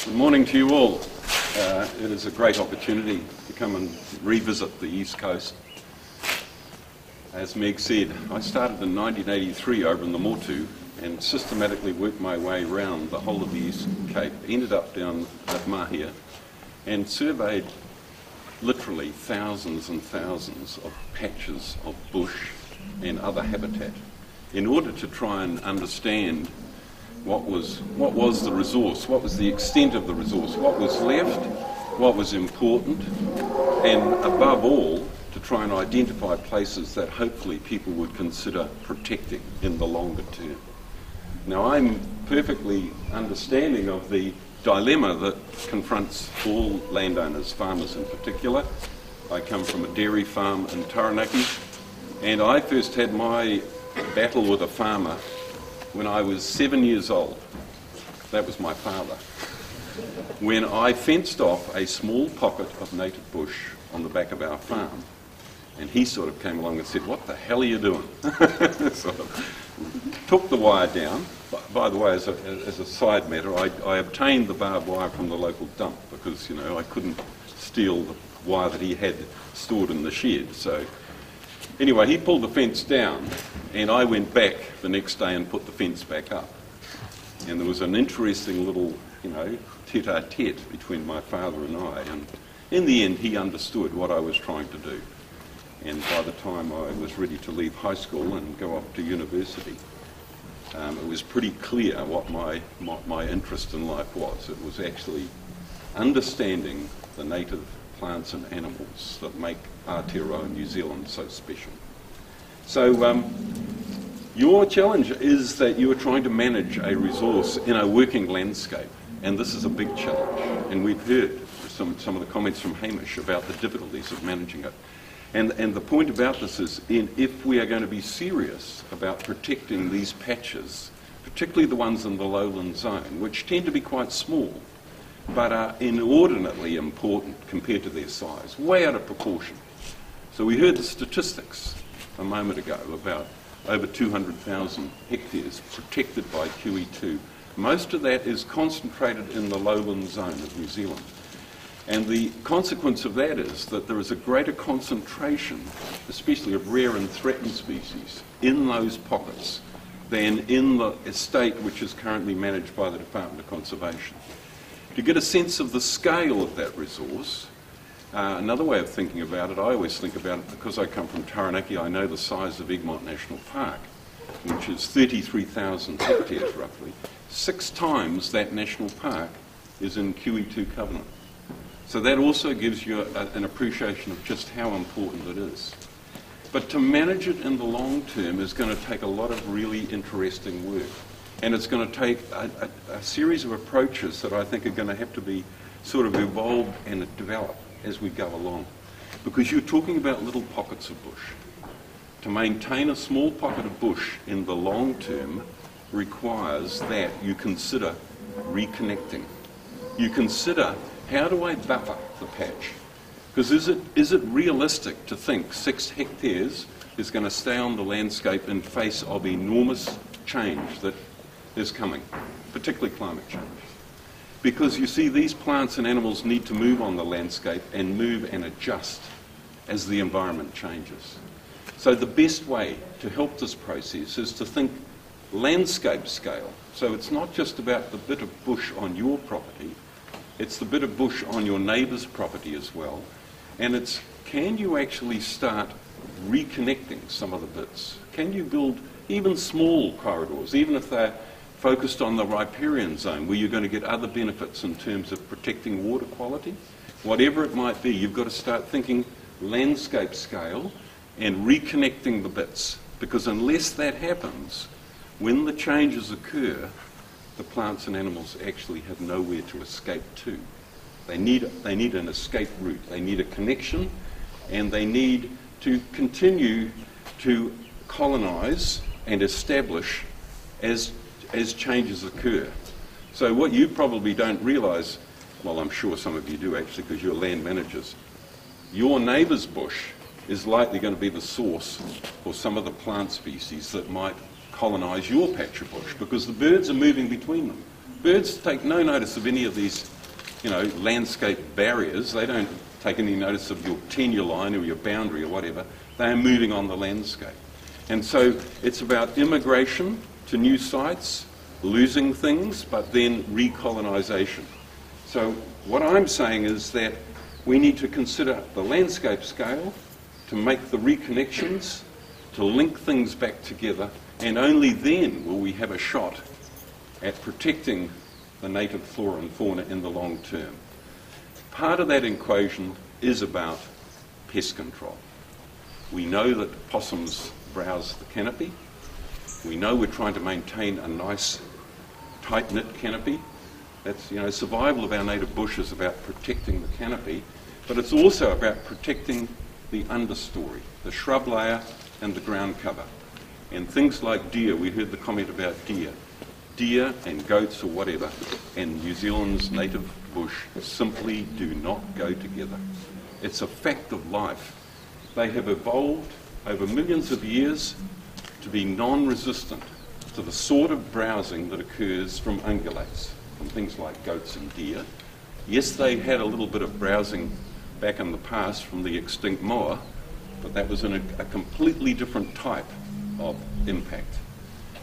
Good morning to you all. It is a great opportunity to come and revisit the East Coast. As Meg said, I started in 1983 over in the Motu and systematically worked my way around the whole of the East Cape, ended up down at Mahia and surveyed literally thousands and thousands of patches of bush and other habitat in order to try and understand what was the resource, what was the extent of the resource, what was left, what was important, and above all, to try and identify places that hopefully people would consider protecting in the longer term. Now, I'm perfectly understanding of the dilemma that confronts all landowners, farmers in particular. I come from a dairy farm in Taranaki, and I first had my battle with a farmer when I was 7 years old. That was my father. When I fenced off a small pocket of native bush on the back of our farm, and he sort of came along and said, "What the hell are you doing?" Sort of took the wire down. By the way, as a side matter, I obtained the barbed wire from the local dump because, you know, I couldn't steal the wire that he had stored in the shed. So anyway, he pulled the fence down, and I went back the next day and put the fence back up. And there was an interesting little, you know, tete-a-tete between my father and I. And in the end, he understood what I was trying to do. And by the time I was ready to leave high school and go off to university, it was pretty clear what my interest in life was. It was actually understanding the native plants and animals that make Aotearoa New Zealand so special. So your challenge is that you are trying to manage a resource in a working landscape, and this is a big challenge. And we've heard some of the comments from Hamish about the difficulties of managing it. And the point about this is, if we are going to be serious about protecting these patches, particularly the ones in the lowland zone, which tend to be quite small, but are inordinately important compared to their size, way out of proportion. So we heard the statistics a moment ago about over 200,000 hectares protected by QE2. Most of that is concentrated in the lowland zone of New Zealand. And the consequence of that is that there is a greater concentration, especially of rare and threatened species, in those pockets than in the estate which is currently managed by the Department of Conservation. To get a sense of the scale of that resource, another way of thinking about it, I always think about it because I come from Taranaki, I know the size of Egmont National Park, which is 33,000 hectares roughly. 6 times that national park is in QE2 covenant. So that also gives you an appreciation of just how important it is. But to manage it in the long term is going to take a lot of really interesting work. And it's going to take a series of approaches that I think are going to have to be sort of evolved and developed as we go along. Because you're talking about little pockets of bush. To maintain a small pocket of bush in the long term requires that you consider reconnecting. You consider, how do I buffer the patch? Because is it realistic to think 6 hectares is going to stay on the landscape in face of enormous change that is coming, particularly climate change? Because you see, these plants and animals need to move on the landscape and move and adjust as the environment changes. So the best way to help this process is to think landscape scale. So it's not just about the bit of bush on your property, it's the bit of bush on your neighbour's property as well. And it's, can you actually start reconnecting some of the bits? Can you build even small corridors, even if they're focused on the riparian zone, where you're going to get other benefits in terms of protecting water quality? Whatever it might be, you've got to start thinking landscape scale and reconnecting the bits. Because unless that happens, when the changes occur, the plants and animals actually have nowhere to escape to. They need an escape route. They need a connection, and they need to continue to colonise and establish as changes occur. So what you probably don't realise, well, I'm sure some of you do actually because you're land managers, your neighbour's bush is likely going to be the source for some of the plant species that might colonise your patch of bush, because the birds are moving between them. Birds take no notice of any of these landscape barriers. They don't take any notice of your tenure line or your boundary or whatever. They are moving on the landscape. And so it's about immigration to new sites, losing things, but then recolonisation. So what I'm saying is that we need to consider the landscape scale to make the reconnections, to link things back together, and only then will we have a shot at protecting the native flora and fauna in the long term. Part of that equation is about pest control. We know that possums browse the canopy. We know we're trying to maintain a nice, tight-knit canopy. That's, survival of our native bush is about protecting the canopy, but it's also about protecting the understory, the shrub layer and the ground cover. And things like deer, we heard the comment about deer. Deer and goats or whatever, and New Zealand's native bush simply do not go together. It's a fact of life. They have evolved over millions of years to be non-resistant to the sort of browsing that occurs from ungulates, from things like goats and deer. Yes, they had a little bit of browsing back in the past from the extinct moa, but that was in a completely different type of impact.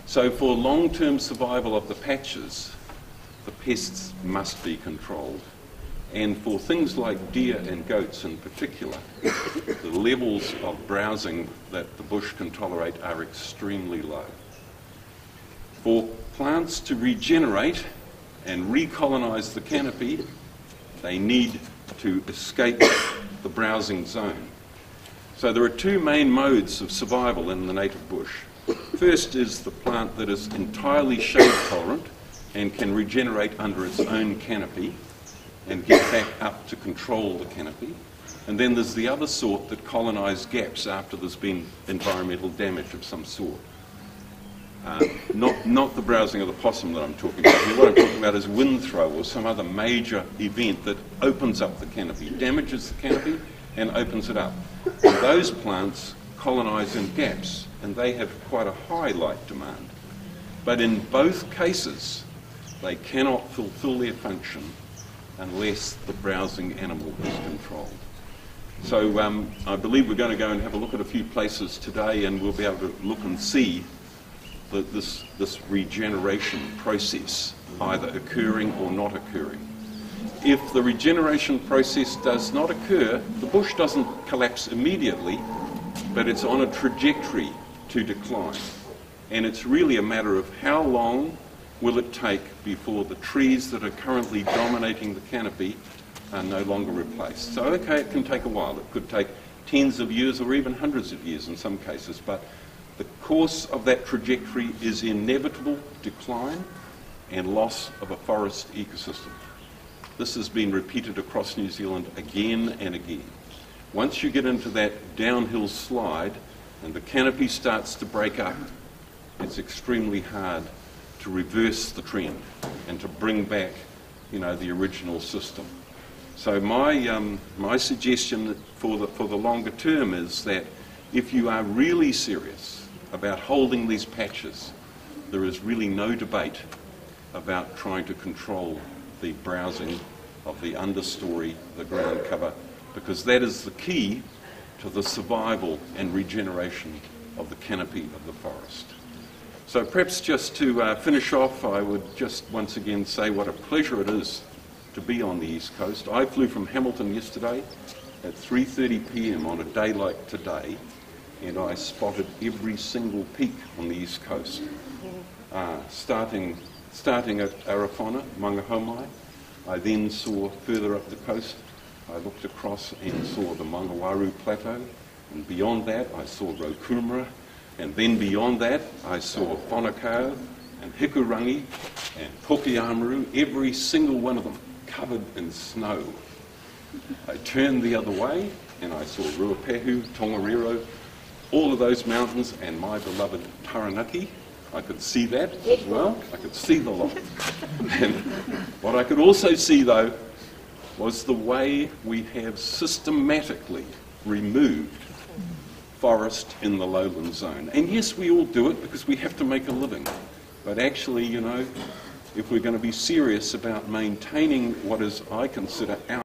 So for long-term survival of the patches, the pests must be controlled. And for things like deer and goats in particular, the levels of browsing that the bush can tolerate are extremely low. For plants to regenerate and recolonise the canopy, they need to escape the browsing zone. So there are two main modes of survival in the native bush. First is the plant that is entirely shade tolerant and can regenerate under its own canopy and get back up to control the canopy. And then there's the other sort that colonise gaps after there's been environmental damage of some sort. Not the browsing of the possum that I'm talking about here. What I'm talking about is wind throw or some other major event that opens up the canopy, damages the canopy and opens it up. And those plants colonise in gaps, and they have quite a high light demand. But in both cases, they cannot fulfil their function unless the browsing animal is controlled. So I believe we're going to go and have a look at a few places today, and we'll be able to look and see this regeneration process either occurring or not occurring. If the regeneration process does not occur, the bush doesn't collapse immediately, but it's on a trajectory to decline. And it's really a matter of how long will it take before the trees that are currently dominating the canopy are no longer replaced. So, okay, it can take a while. It could take tens of years or even hundreds of years in some cases, but the course of that trajectory is inevitable decline and loss of a forest ecosystem. This has been repeated across New Zealand again and again. Once you get into that downhill slide and the canopy starts to break up, it's extremely hard to reverse the trend and to bring back, the original system. So my suggestion for the longer term is that if you are really serious about holding these patches, there is really no debate about trying to control the browsing of the understory, the ground cover, because that is the key to the survival and regeneration of the canopy of the forest. So perhaps just to finish off, I would just once again say what a pleasure it is to be on the East Coast. I flew from Hamilton yesterday at 3:30 p.m. on a day like today, and I spotted every single peak on the East Coast. Starting at Arafona, Mangahomai, I then saw further up the coast, I looked across and saw the Mangawaru Plateau, and beyond that I saw Rokumara, and then beyond that I saw Whanakau and Hikurangi and Pokiamaru, every single one of them covered in snow. I turned the other way and I saw Ruapehu, Tongariro, all of those mountains, and my beloved Taranaki. I could see that as well. I could see the lot. And what I could also see, though, was the way we have systematically removed forest in the lowland zone. And yes, we all do it because we have to make a living. But actually, if we're going to be serious about maintaining what is, I consider, our